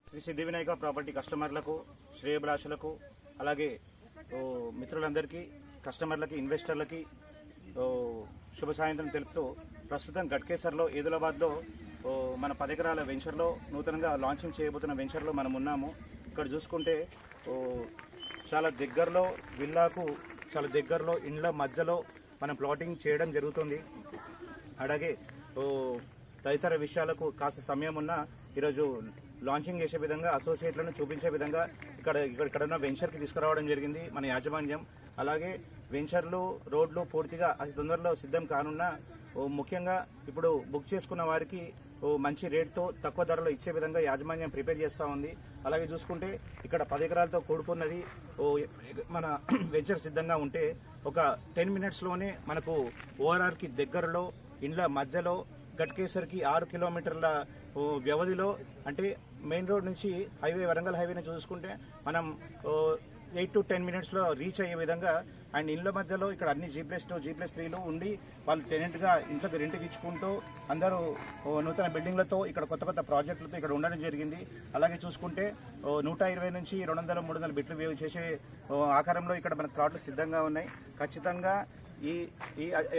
శ్రీ సిద్ధి Vinayaka property కస్టమర్లకు, శ్రేయభిలాషులకు, అలాగే మిత్రులందరికీ, కస్టమర్లకి, ఇన్వెస్టర్లకి శుభ సాయంత్రం తెలుపుతూ ప్రస్తుతం గట్కేసర్లో ఏదులాబాద్లో మన 10 ఎకరాల వెంచర్లో నూతనంగా లాంచింగ్ చేయబోతున్న వెంచర్లో మనం ఉన్నాము. ఇక్కడ చూసుకుంటే చాలా దగ్గరలో విల్లాకు చాలా దగ్గరలో ఇండ్ల మధ్యలో మనం ప్లాటింగ్ చేయడం జరుగుతుంది. అలాగే తదితర విషయాలకు కాస్త సమయం ఉన్నా ఈరోజు లాంచింగ్ చేసే విధంగా అసోసియేట్లను చూపించే విధంగా ఇక్కడ ఉన్న వెంచర్కి తీసుకురావడం జరిగింది మన యాజమాన్యం. అలాగే వెంచర్లు, రోడ్లు పూర్తిగా అతి తొందరలో సిద్ధం కానున్నా ముఖ్యంగా ఇప్పుడు బుక్ చేసుకున్న వారికి మంచి రేట్తో తక్కువ ధరలో ఇచ్చే విధంగా యాజమాన్యం ప్రిపేర్ చేస్తూ ఉంది. అలాగే చూసుకుంటే ఇక్కడ 10 ఎకరాలతో కూడుకున్నది మన వెంచర్ సిద్ధంగా ఉంటే ఒక 10 మినిట్స్లోనే మనకు ఓఆర్ఆర్కి దగ్గరలో ఇండ్ల మధ్యలో గట్కేసర్కి 6 కిలోమీటర్ల వ్యవధిలో, అంటే మెయిన్ రోడ్ నుంచి హైవే, వరంగల్ హైవేని చూసుకుంటే మనం 8 to 10 మినిట్స్లో రీచ్ అయ్యే విధంగా అండ్ ఇండ్ల మధ్యలో ఇక్కడ అన్ని G+2, G+3లు ఉండి వాళ్ళు టెనెంట్గా ఇంట్లోకి రెంట్కి ఇచ్చుకుంటూ అందరూ నూతన బిల్డింగ్లతో ఇక్కడ కొత్త ప్రాజెక్టులతో ఇక్కడ ఉండడం జరిగింది. అలాగే చూసుకుంటే 120 నుంచి 200, 300 బిట్లు వేవ్ చేసే ఆకారంలో ఇక్కడ మన ప్లాట్లు సిద్ధంగా ఉన్నాయి. ఖచ్చితంగా ఈ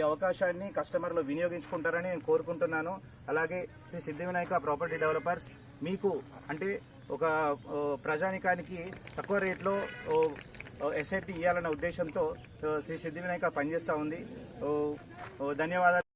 అవకాశాన్ని కస్టమర్లు వినియోగించుకుంటారని నేను కోరుకుంటున్నాను. అలాగే శ్రీ సిద్ధి వినాయక ప్రాపర్టీ డెవలపర్స్ మీకు అంటే ఒక ప్రజానికానికి తక్కువ రేట్లో ఎస్ఐటి ఇవ్వాలన్న ఉద్దేశంతో శ్రీ సిద్ధి వినాయక పనిచేస్తూ ఉంది. ధన్యవాదాలు.